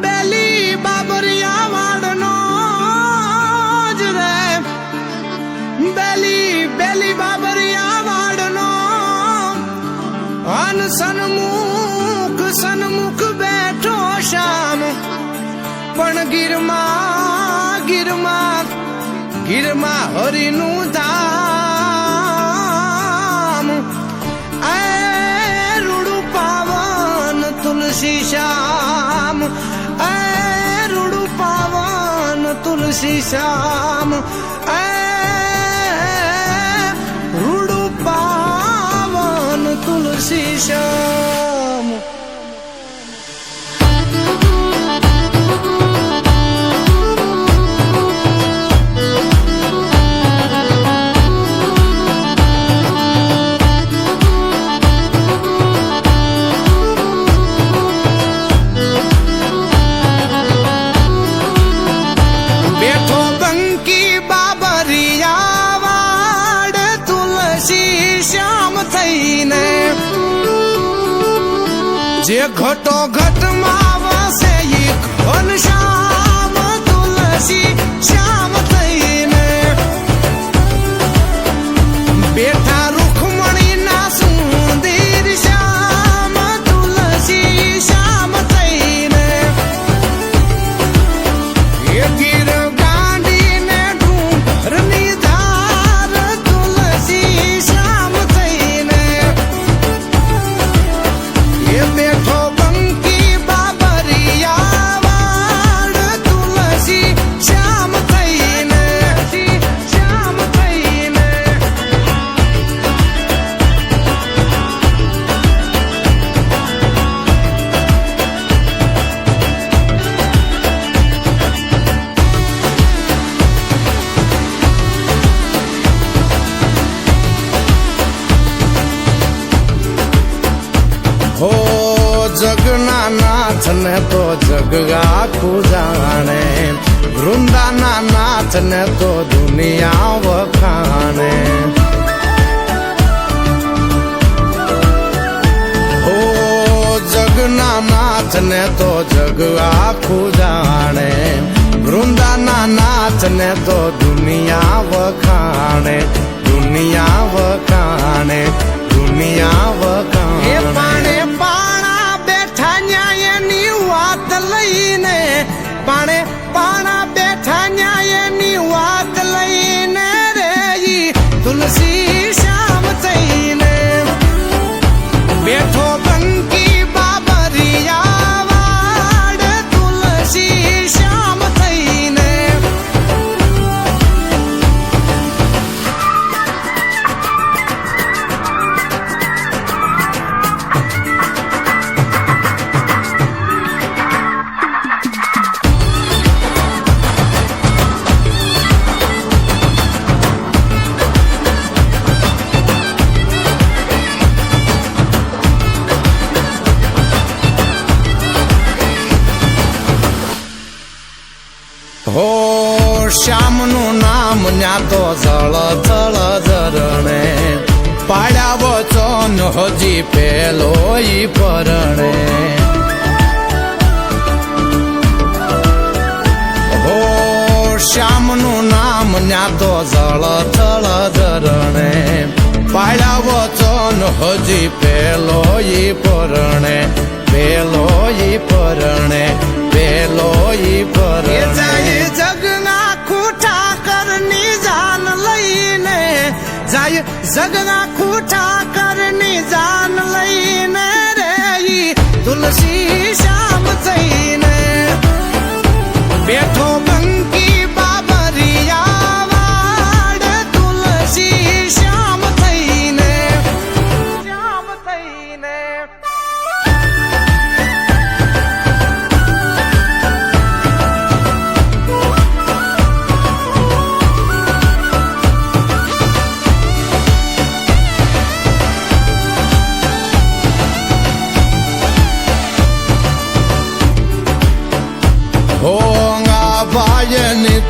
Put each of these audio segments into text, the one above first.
બેલી બાબરિયા વાડનો જ રે બેલી બાબરિયા વાડનો અન સન્મુખ બેઠો શામ પણ ગીરમાં હરિનું ધામ એ રૂડું પાવન તુલસી શ્યામ એ રૂડું પાવન તુલસી શ્યામ એ રૂડું પાવન તુલસી શ્યામ જે ઘટો ઘટમાં વસે ઈ ઘનશ્યામ તુલસી શ્યામ થઈને બેઠા રૂખમણીના સુંદર શ્યામ તુલસી શ્યામ થઈને એ ગીર ગાંડીને ડુંગરની ધાર તુલસી શ્યામ થઈને એ બેઠો બંકી બાબરિયા વાડ તુલસી શ્યામ થઈને શ્યામ થઈને હો જગના નાથ ને તો જગ આખું જાણે વૃંદાના નાથ ને તો દુનિયા વખાણે હો જગના નાથ ને તો જગ આખું જાણે વૃંદાના નાથ ને તો દુનિયા વખાણે દુનિયા વખાણે દુનિયા વખાણે પાણા બેઠા ન્યાયની વાત લઈને પાણા બેઠા ન્યાયની વાત લઈને રે તુલસી શ્યામ થઈને બેઠો બંકી બાબરિયા વાડ તુલસી શ્યામ થઈને હો શ્યામનું નામ ન્યા તો જળ ઝરણે પાડ્યા વચન હજી પેલો ઈ પરણે હો શ્યામનું નામ ન્યા તો જળ ઝરણે પાડ્યા વચન હજી પેલો ઈ પરણે પેલો ઈ પરણે પેલો ઈ પરણે જગના ખૂટા કરની જાન લઈને જાય જગના ખૂટા કરની જાન લઈને રે તુલસી શ્યામ થઈને બેઠો બંકી બાબરિયા વાડ તુલસી શ્યામ થઈને શ્યામ થઈને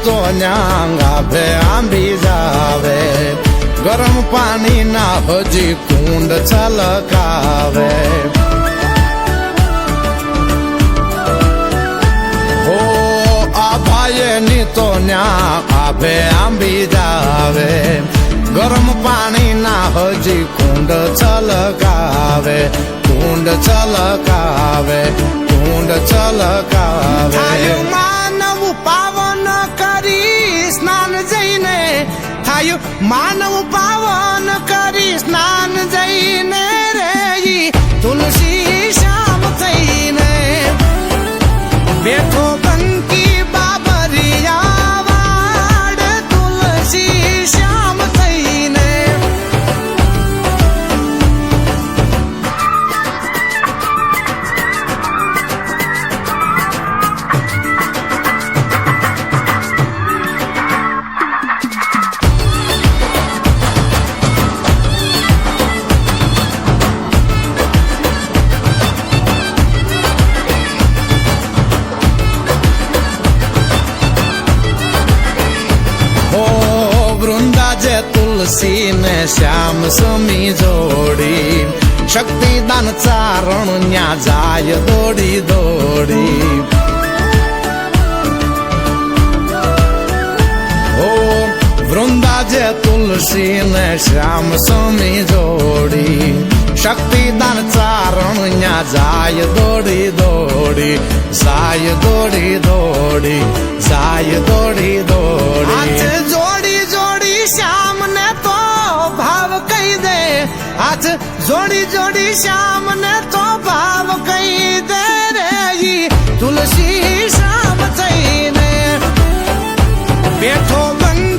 તો ન્યાંગા ભે આંબી જાવે ગરમ પાણી ના હજી કુંડ છલકાવે ની તો ન્યા આભે આંબી જાવે ગરમ પાણી ના હજી કુંડ છલકાવે કુંડ છલકાવે કુંડ છલકાવે માનવ પાવન કરી સ્નાન જઈને થાયું માનવ પાવન કરી સ્નાન જઈને રે તુલસી શ્યામ થઈને બેઠો બંકી બાબરિયા વાડ તુલસી શ્યામ થઈને તુલસી ને શ્યામ સમી જોડી શક્તિદાન ચારણ ન્યા જાય દોડી દોડી ઓ વૃંદા જે તુલસી ને શ્યામ સમી જોડી શક્તિદાન ચારણ ન્યા જાય દોડી દોડી જાય દોડી દોડી જાય દોડી દોડી જોડી જોડી શ્યામ ને તો ભાવ કહી દે હાથ જોડી જોડી શ્યામ ને તો ભાવ કહી દે રે તુલસી શ્યામ થઈને બેઠો બંધ